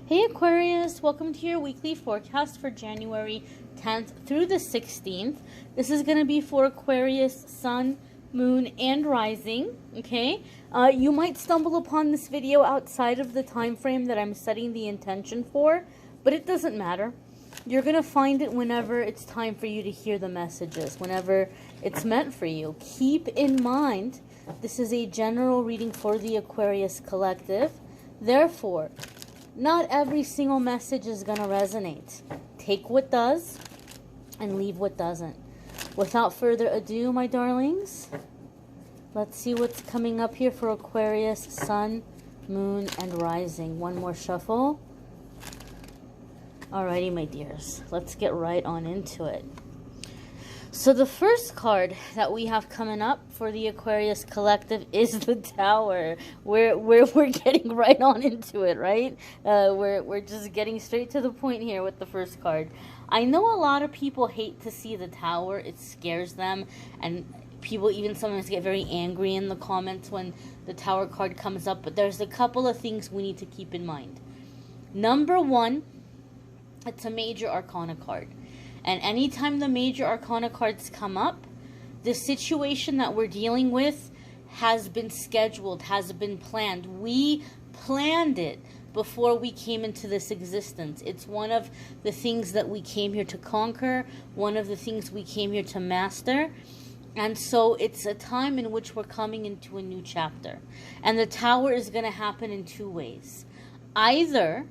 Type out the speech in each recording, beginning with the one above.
Hey Aquarius, welcome to your weekly forecast for January 10th through the 16th. This is going to be for Aquarius, Sun, Moon, and Rising, okay? You might stumble upon this video outside of the time frame that I'm setting the intention for, but it doesn't matter. You're going to find it whenever it's time for you to hear the messages, whenever it's meant for you. Keep in mind, this is a general reading for the Aquarius collective. Therefore, not every single message is going to resonate. Take what does and leave what doesn't. Without further ado, my darlings, let's see what's coming up here for Aquarius, Sun, Moon, and Rising. One more shuffle. Alrighty, my dears. Let's get right on into it. So the first card that we have coming up for the Aquarius collective is the Tower. We're getting right on into it, right? We're just getting straight to the point here with the first card. I know a lot of people hate to see the Tower. It scares them, and people even sometimes get very angry in the comments when the Tower card comes up. But there's a couple of things we need to keep in mind. Number one, it's a major arcana card. And anytime the major arcana cards come up, the situation that we're dealing with has been scheduled, has been planned. We planned it before we came into this existence. It's one of the things that we came here to conquer, one of the things we came here to master. And so it's a time in which we're coming into a new chapter. And the Tower is going to happen in two ways. Either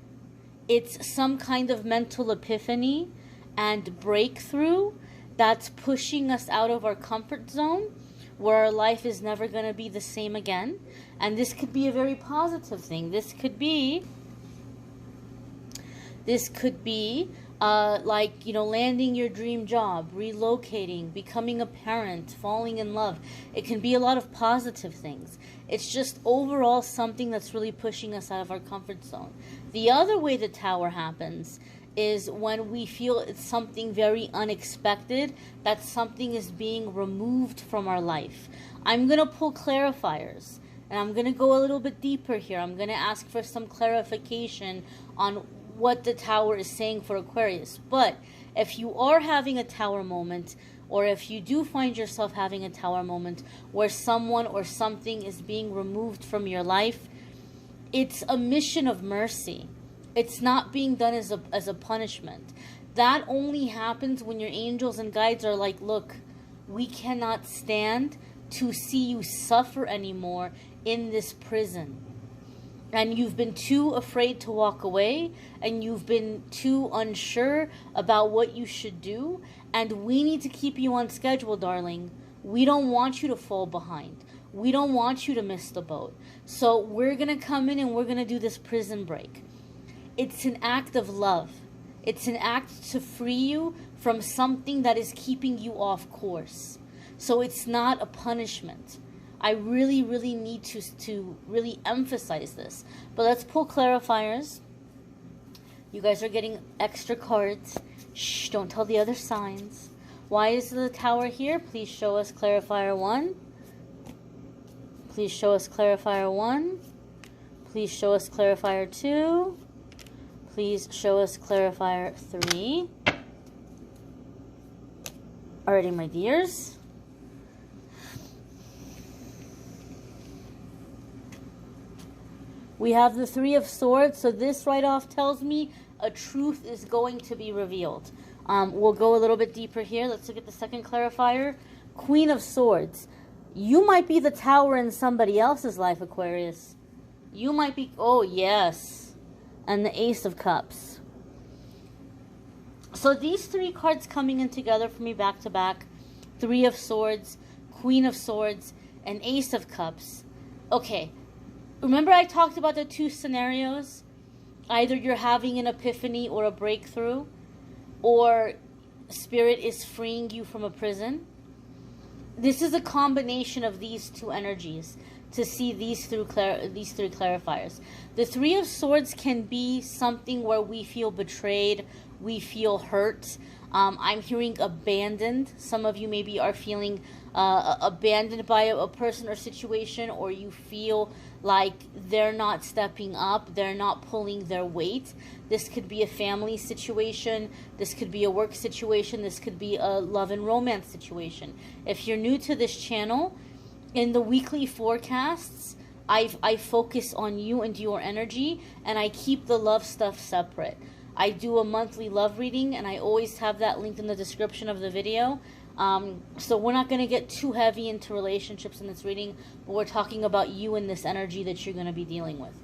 it's some kind of mental epiphany and breakthrough that's pushing us out of our comfort zone, where our life is never going to be the same again. And this could be a very positive thing. This could be like, landing your dream job, relocating, becoming a parent, falling in love. It can be a lot of positive things. It's just overall something that's really pushing us out of our comfort zone. The other way the Tower happens is when we feel it's something very unexpected, that something is being removed from our life. I'm going to pull clarifiers, and I'm going to go a little bit deeper here. I'm going to ask for some clarification on what the Tower is saying for Aquarius. But if you are having a Tower moment, or if you do find yourself having a Tower moment where someone or something is being removed from your life, it's a mission of mercy. It's not being done as a punishment. That only happens when your angels and guides are like, look, we cannot stand to see you suffer anymore in this prison. And you've been too afraid to walk away, and you've been too unsure about what you should do, and we need to keep you on schedule, darling. We don't want you to fall behind. We don't want you to miss the boat. So we're going to come in and we're going to do this prison break. It's an act of love. It's an act to free you from something that is keeping you off course. So it's not a punishment. I really, really need to really emphasize this. But let's pull clarifiers. You guys are getting extra cards. Shh, don't tell the other signs. Why is the Tower here? Please show us clarifier 1. Please show us clarifier 1. Please show us clarifier 2. Please show us clarifier 3. Alrighty, my dears. We have the Three of Swords, so this right off tells me a truth is going to be revealed. We'll go a little bit deeper here. Let's look at the second clarifier. Queen of Swords. You might be the Tower in somebody else's life, Aquarius. You might be... Oh, yes. And the Ace of Cups. So these three cards coming in together for me back to back. Three of Swords, Queen of Swords, and Ace of Cups. Okay. Remember I talked about the two scenarios? Either you're having an epiphany or a breakthrough, or Spirit is freeing you from a prison. This is a combination of these two energies. to see these three clarifiers. The Three of Swords can be something where we feel betrayed, we feel hurt. I'm hearing abandoned. Some of you maybe are feeling abandoned by a person or situation, or you feel like they're not stepping up, they're not pulling their weight. This could be a family situation, this could be a work situation, this could be a love and romance situation. If you're new to this channel, in the weekly forecasts, I focus on you and your energy, and I keep the love stuff separate. I do a monthly love reading, and I always have that linked in the description of the video. So we're not going to get too heavy into relationships in this reading, but we're talking about you and this energy that you're going to be dealing with.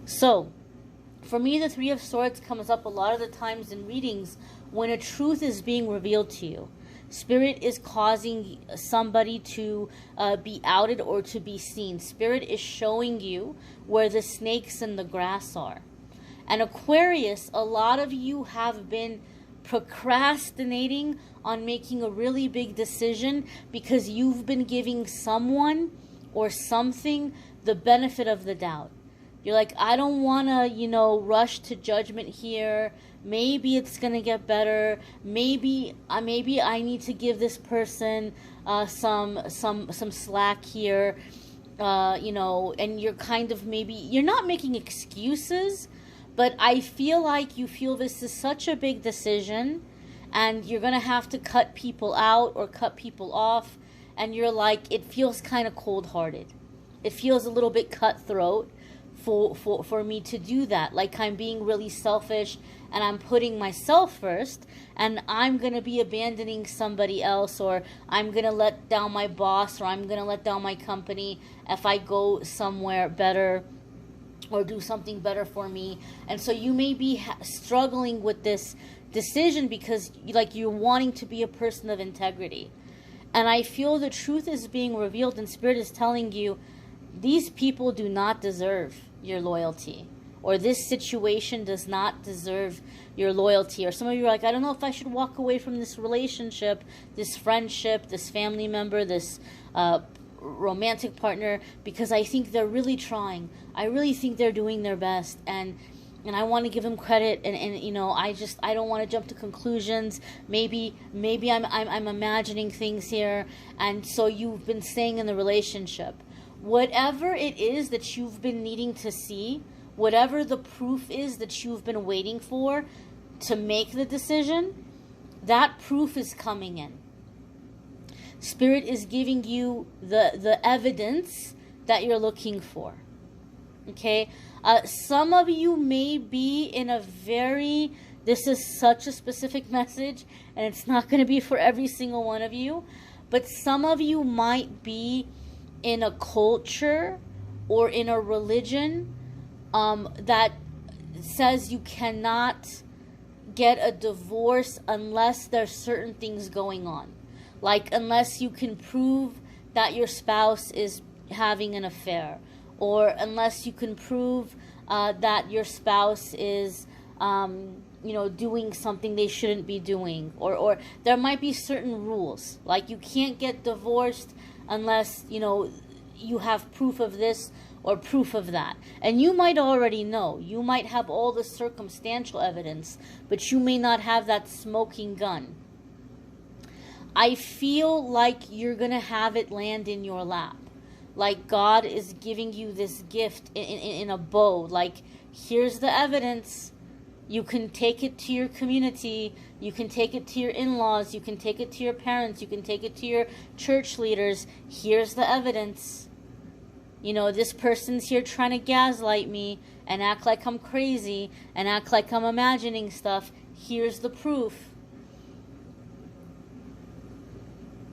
So, for me, the Three of Swords comes up a lot of the times in readings when a truth is being revealed to you. Spirit is causing somebody to be outed or to be seen. Spirit is showing you where the snakes in the grass are. And Aquarius, a lot of you have been procrastinating on making a really big decision because you've been giving someone or something the benefit of the doubt. You're like, I don't want to, rush to judgment here. Maybe it's going to get better. Maybe I need to give this person some slack here. And you're kind of you're not making excuses, but I feel like you feel this is such a big decision and you're going to have to cut people out or cut people off. And you're like, it feels kind of cold-hearted. It feels a little bit cutthroat for me to do that. Like I'm being really selfish and I'm putting myself first, and I'm going to be abandoning somebody else, or I'm going to let down my boss, or I'm going to let down my company if I go somewhere better or do something better for me. And so you may be struggling with this decision because you're wanting to be a person of integrity. And I feel the truth is being revealed, and Spirit is telling you these people do not deserve your loyalty, or this situation does not deserve your loyalty. Or some of you are like, I don't know if I should walk away from this relationship, this friendship, this family member, this romantic partner, because I think they're really trying. I really think they're doing their best, and I want to give them credit, and I don't want to jump to conclusions. Maybe I'm imagining things here, and so you've been staying in the relationship. Whatever it is that you've been needing to see, whatever the proof is that you've been waiting for to make the decision, that proof is coming in. Spirit is giving you the evidence that you're looking for. Okay? Some of you may be in a this is such a specific message, and it's not going to be for every single one of you, but some of you might be in a culture or in a religion that says you cannot get a divorce unless there's certain things going on. Like unless you can prove that your spouse is having an affair, or unless you can prove that your spouse is doing something they shouldn't be doing, or there might be certain rules. Like you can't get divorced unless, you have proof of this or proof of that. And you might already know. You might have all the circumstantial evidence, but you may not have that smoking gun. I feel like you're going to have it land in your lap. Like God is giving you this gift in a bow. Like, here's the evidence. You can take it to your community. You can take it to your in-laws. You can take it to your parents. You can take it to your church leaders. Here's the evidence. This person's here trying to gaslight me and act like I'm crazy and act like I'm imagining stuff. Here's the proof.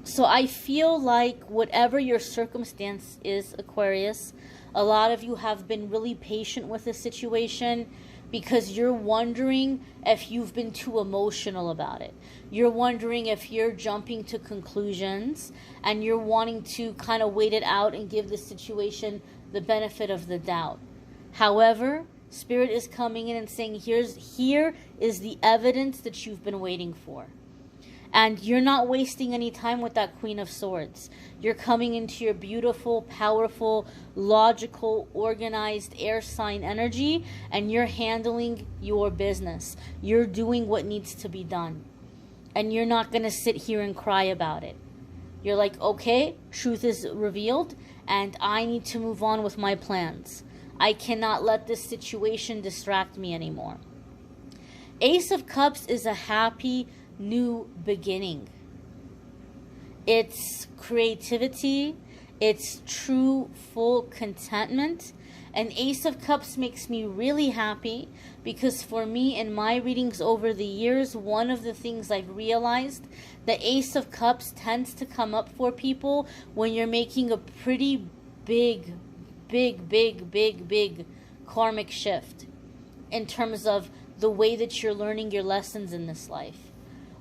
So I feel like whatever your circumstance is, Aquarius, a lot of you have been really patient with the situation because you're wondering if you've been too emotional about it. You're wondering if you're jumping to conclusions, and you're wanting to kind of wait it out and give the situation the benefit of the doubt. However, Spirit is coming in and saying, here is the evidence that you've been waiting for. And you're not wasting any time with that Queen of Swords. You're coming into your beautiful, powerful, logical, organized air sign energy, and you're handling your business. You're doing what needs to be done. And you're not going to sit here and cry about it. You're like, okay, truth is revealed, and I need to move on with my plans. I cannot let this situation distract me anymore. Ace of Cups is a happy new beginning. It's creativity. It's true, full contentment. And Ace of Cups makes me really happy because for me, in my readings over the years, one of the things I've realized, the Ace of Cups tends to come up for people when you're making a pretty big karmic shift in terms of the way that you're learning your lessons in this life.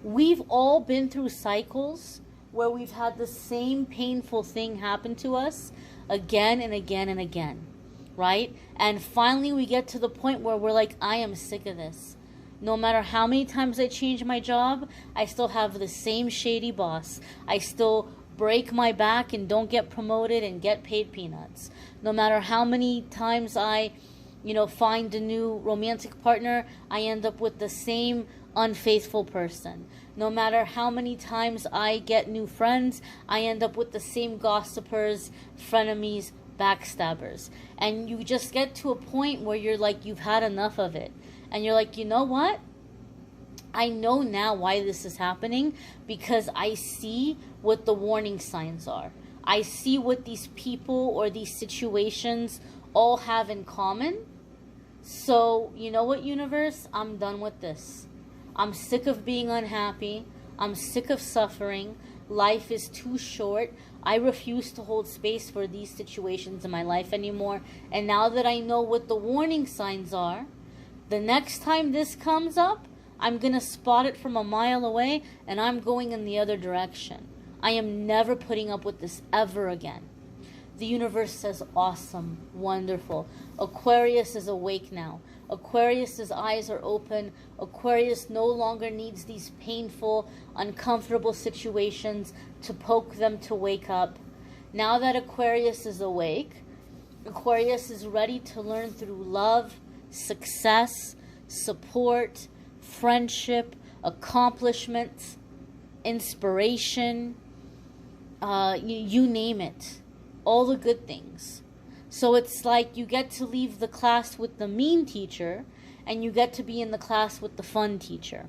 We've all been through cycles where we've had the same painful thing happen to us again and again and again, right? And finally we get to the point where we're like, I am sick of this. No matter how many times I change my job, I still have the same shady boss. I still break my back and don't get promoted and get paid peanuts. No matter how many times I, find a new romantic partner, I end up with the same unfaithful person. No matter how many times I get new friends, I end up with the same gossipers, frenemies, backstabbers. And you just get to a point where you're like, you've had enough of it. And you're like, you know what? I know now why this is happening, because I see what the warning signs are. I see what these people or these situations all have in common. So, you know what, universe? I'm done with this. I'm sick of being unhappy. I'm sick of suffering. Life is too short. I refuse to hold space for these situations in my life anymore. And now that I know what the warning signs are, the next time this comes up, I'm going to spot it from a mile away, and I'm going in the other direction. I am never putting up with this ever again. The universe says, awesome, wonderful. Aquarius is awake now. Aquarius's eyes are open. Aquarius no longer needs these painful, uncomfortable situations to poke them to wake up. Now that Aquarius is awake, Aquarius is ready to learn through love, success, support, friendship, accomplishments, inspiration, you name it. All the good things. So it's like you get to leave the class with the mean teacher and you get to be in the class with the fun teacher.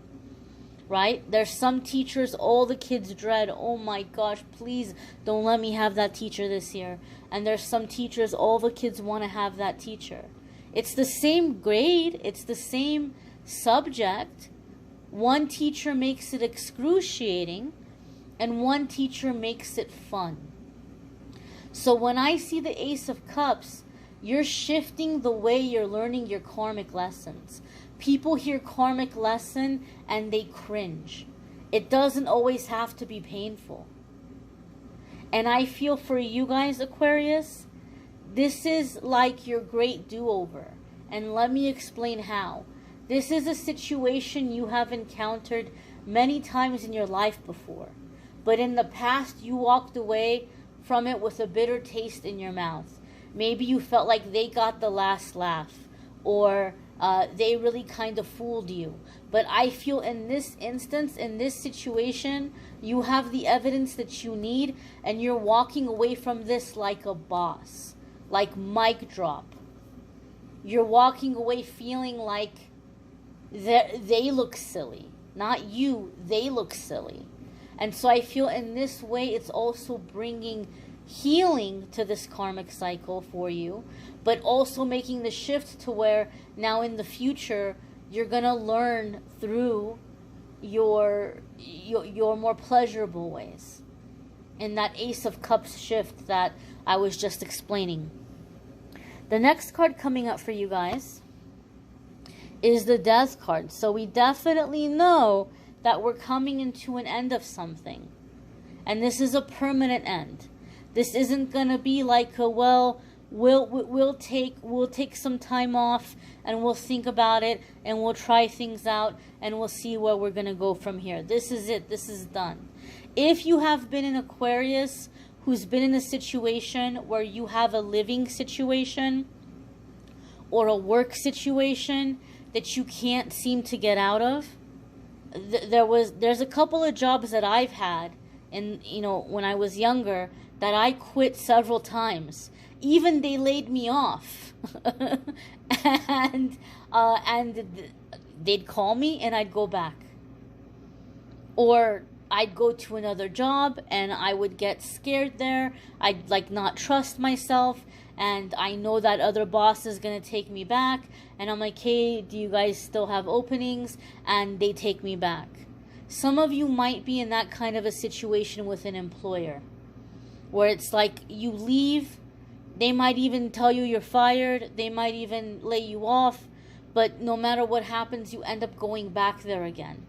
Right? There's some teachers all the kids dread. Oh my gosh, please don't let me have that teacher this year. And there's some teachers all the kids want to have that teacher. It's the same grade. It's the same subject. One teacher makes it excruciating and one teacher makes it fun. So when I see the Ace of Cups, you're shifting the way you're learning your karmic lessons. People hear karmic lesson and they cringe. It doesn't always have to be painful. And I feel for you guys, Aquarius, this is like your great do-over. And let me explain how. This is a situation you have encountered many times in your life before. But in the past, you walked away from it with a bitter taste in your mouth. Maybe you felt like they got the last laugh, or they really kind of fooled you. But I feel in this instance, in this situation, you have the evidence that you need, and you're walking away from this like a boss, like mic drop. You're walking away feeling like they look silly. Not you, they look silly. And so I feel in this way, it's also bringing healing to this karmic cycle for you, but also making the shift to where now in the future, you're going to learn through your more pleasurable ways. In that Ace of Cups shift that I was just explaining. The next card coming up for you guys is the Death card. So we definitely know that we're coming into an end of something. And this is a permanent end. This isn't going to be like a, well, we'll take some time off, and we'll think about it, and we'll try things out, and we'll see where we're going to go from here. This is it. This is done. If you have been an Aquarius who's been in a situation where you have a living situation or a work situation that you can't seem to get out of, there's a couple of jobs that I've had, and when I was younger, that I quit several times. Even they laid me off, and they'd call me and I'd go back, or I'd go to another job and I would get scared there. I'd not trust myself, and I know that other boss is going to take me back, and I'm like, hey, do you guys still have openings? And they take me back. Some of you might be in that kind of a situation with an employer, where it's like you leave, they might even tell you you're fired, they might even lay you off, but no matter what happens, you end up going back there again.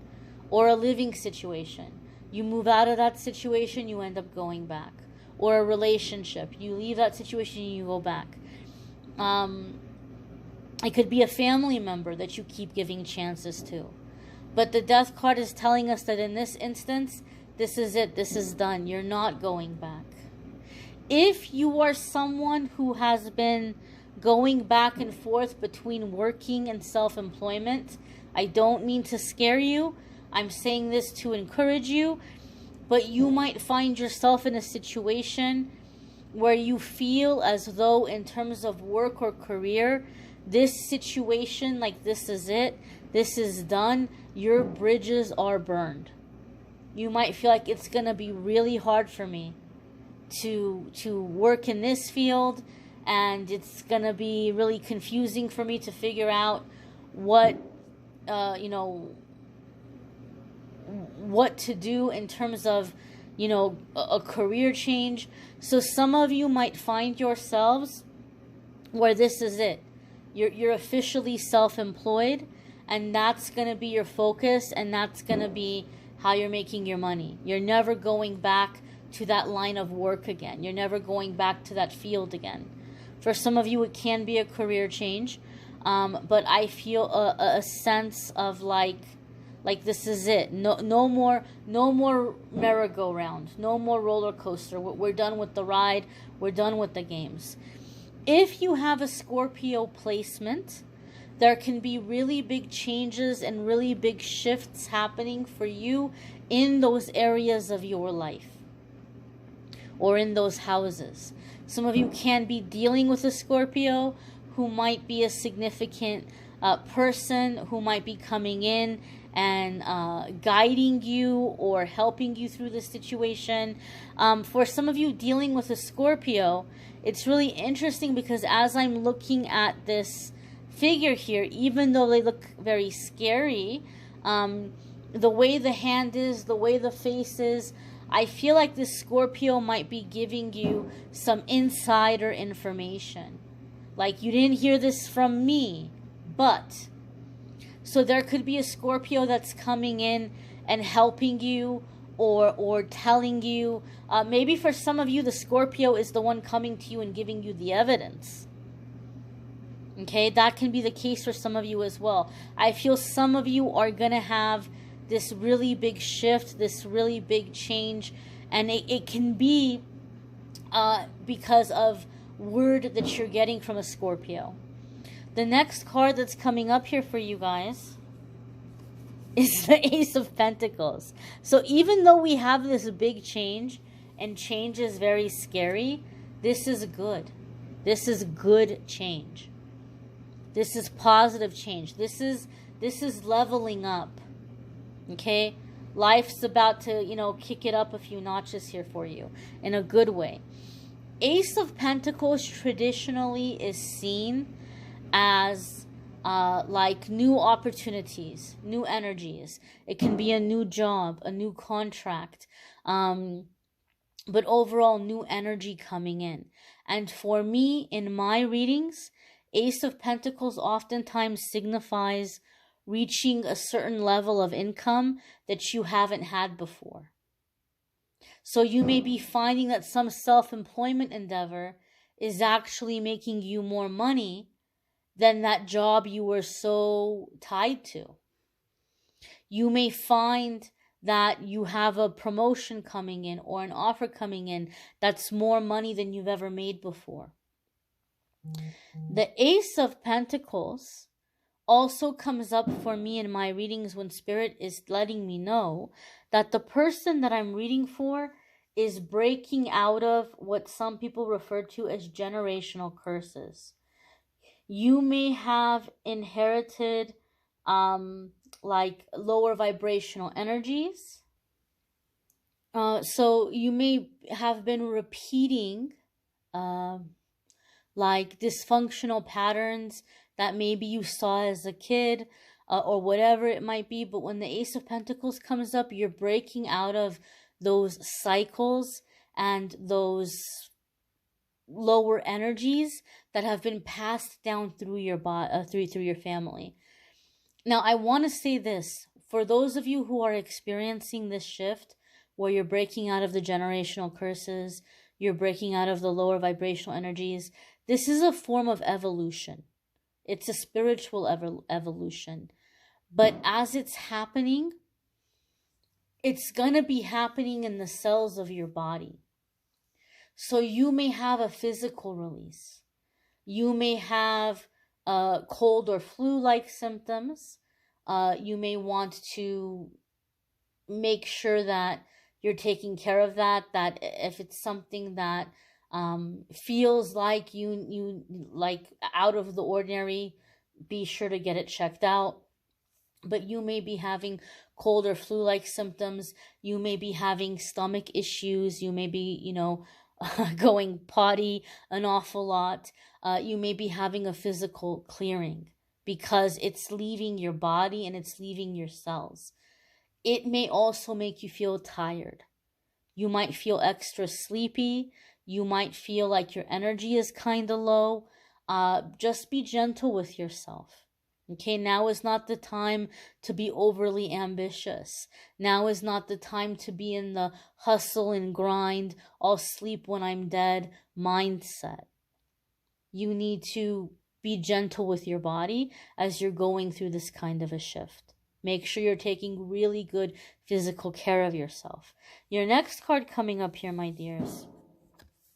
Or a living situation. You move out of that situation, you end up going back. Or a relationship. You leave that situation and you go back. It could be a family member that you keep giving chances to. But the Death card is telling us that in this instance, this is it. This is done. You're not going back. If you are someone who has been going back and forth between working and self-employment, I don't mean to scare you. I'm saying this to encourage you, but you might find yourself in a situation where you feel as though in terms of work or career, this situation, this is it, this is done, your bridges are burned. You might feel like it's going to be really hard for me to work in this field, and it's going to be really confusing for me to figure out what to do in terms of a career change. So some of you might find yourselves where this is it. You're officially self-employed, and that's going to be your focus, and that's going to be how you're making your money. You're never going back to that line of work again. You're never going back to that field again. For some of you, it can be a career change, but I feel a sense of like this is it. No more merry-go-round. No more roller coaster. We're done with the ride. We're done with the games. If you have a Scorpio placement, there can be really big changes and really big shifts happening for you in those areas of your life, or in those houses. Some of you can be dealing with a Scorpio who might be a significant person who might be coming in and guiding you or helping you through the situation. For some of you dealing with a Scorpio, it's really interesting because as I'm looking at this figure here, even though they look very scary, the way the hand is, the way the face is, I feel like this Scorpio might be giving you some insider information. Like, you didn't hear this from me, but. So there could be a Scorpio that's coming in and helping you or telling you. Maybe for some of you, the Scorpio is the one coming to you and giving you the evidence. Okay, that can be the case for some of you as well. I feel some of you are going to have this really big shift, this really big change, and it can be because of word that you're getting from a Scorpio. The next card that's coming up here for you guys is the Ace of Pentacles. So even though we have this big change, and change is very scary, this is good. This is good change. This is positive change. This is leveling up. Okay? Life's about to, kick it up a few notches here for you in a good way. Ace of Pentacles traditionally is seen as like new opportunities, new energies. It can be a new job, a new contract, but overall new energy coming in. And for me, in my readings, Ace of Pentacles oftentimes signifies reaching a certain level of income that you haven't had before. So you may be finding that some self-employment endeavor is actually making you more money than that job you were so tied to. You may find that you have a promotion coming in or an offer coming in that's more money than you've ever made before. The Ace of Pentacles also comes up for me in my readings when Spirit is letting me know that the person that I'm reading for is breaking out of what some people refer to as generational curses. You may have inherited like lower vibrational energies. So you may have been repeating like dysfunctional patterns that maybe you saw as a kid, or whatever it might be. But when the Ace of Pentacles comes up, you're breaking out of those cycles and those lower energies that have been passed down through your through your family. Now, I want to say this for those of you who are experiencing this shift where you're breaking out of the generational curses, you're breaking out of the lower vibrational energies. This is a form of evolution. It's a spiritual evolution. But as it's happening, it's going to be happening in the cells of your body. So you may have a physical release. You may have cold or flu-like symptoms. You may want to make sure that you're taking care of that if it's something that feels like you like out of the ordinary, be sure to get it checked out. But you may be having cold or flu-like symptoms. You may be having stomach issues. You may be, going potty an awful lot. You may be having a physical clearing because it's leaving your body and it's leaving your cells. It may also make you feel tired. You might feel extra sleepy. You might feel like your energy is kind of low. Just be gentle with yourself. Okay, now is not the time to be overly ambitious. Now is not the time to be in the hustle and grind, I'll sleep when I'm dead mindset. You need to be gentle with your body as you're going through this kind of a shift. Make sure you're taking really good physical care of yourself. Your next card coming up here, my dears,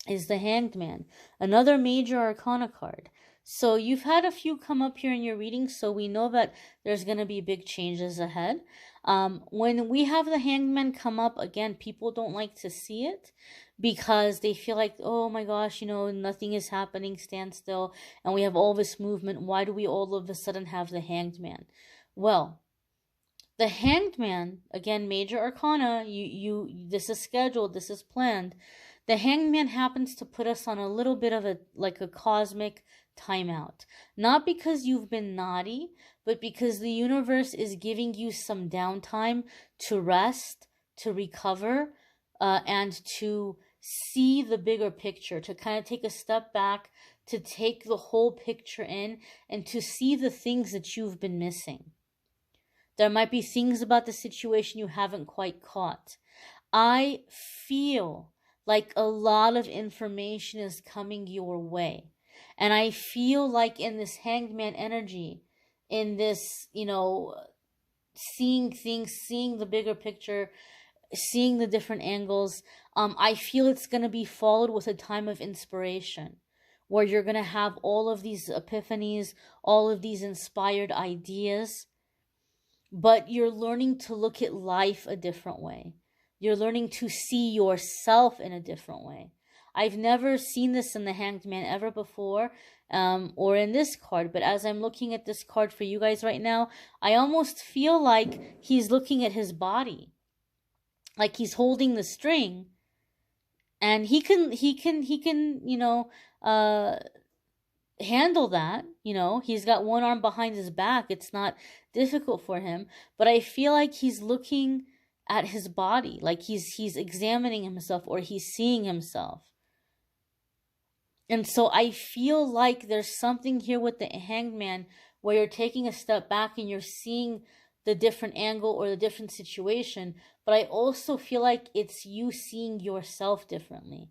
is the Hanged Man, another major arcana card. So you've had a few come up here in your reading, so we know that there's going to be big changes ahead. When we have the Hanged Man come up, again, people don't like to see it because they feel like, oh my gosh, nothing is happening, stand still, and we have all this movement. Why do we all of a sudden have the Hanged Man? Well, the Hanged Man, again, major arcana, this is scheduled, this is planned. The Hanged Man happens to put us on a little bit of a cosmic timeout. Not because you've been naughty, but because the universe is giving you some downtime to rest, to recover, and to see the bigger picture, to kind of take a step back, to take the whole picture in, and to see the things that you've been missing. There might be things about the situation you haven't quite caught. I feel like a lot of information is coming your way. And I feel like in this Hanged Man energy, in this, seeing things, seeing the bigger picture, seeing the different angles, I feel it's going to be followed with a time of inspiration where you're going to have all of these epiphanies, all of these inspired ideas, but you're learning to look at life a different way. You're learning to see yourself in a different way. I've never seen this in the Hanged Man ever before, or in this card, but as I'm looking at this card for you guys right now, I almost feel like he's looking at his body. Like he's holding the string, and he can, handle that. He's got one arm behind his back. It's not difficult for him, but I feel like he's looking at his body, like he's examining himself, or he's seeing himself. And so I feel like there's something here with the Hanged Man where you're taking a step back and you're seeing the different angle or the different situation, but I also feel like it's you seeing yourself differently.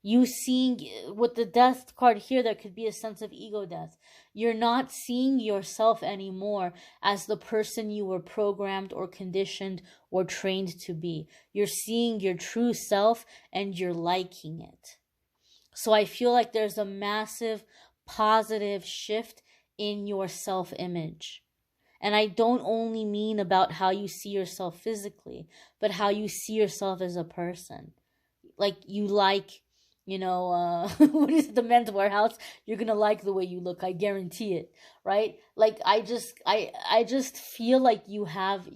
You seeing, with the death card here, there could be a sense of ego death. You're not seeing yourself anymore as the person you were programmed or conditioned or trained to be. You're seeing your true self and you're liking it. So I feel like there's a massive positive shift in your self-image. And I don't only mean about how you see yourself physically, but how you see yourself as a person. Like, you like, what is it, the Men's Warehouse? You're gonna like the way you look, I guarantee it, right? Like, I just feel like you have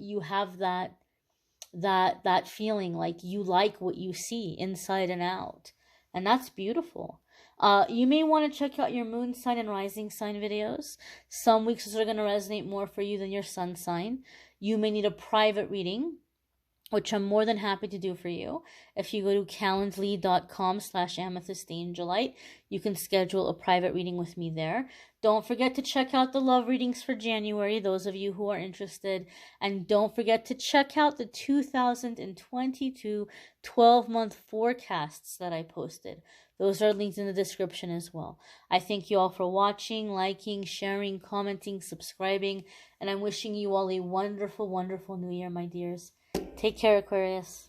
that feeling, like you like what you see inside and out, and that's beautiful. You may want to check out your moon sign and rising sign videos. Some weeks are going to resonate more for you than your sun sign. You may need a private reading, which I'm more than happy to do for you. If you go to calendly.com/amethystdangelite, you can schedule a private reading with me there. Don't forget to check out the love readings for January, those of you who are interested. And don't forget to check out the 2022 12-month forecasts that I posted. Those are linked in the description as well. I thank you all for watching, liking, sharing, commenting, subscribing, and I'm wishing you all a wonderful, wonderful new year, my dears. Take care, Aquarius.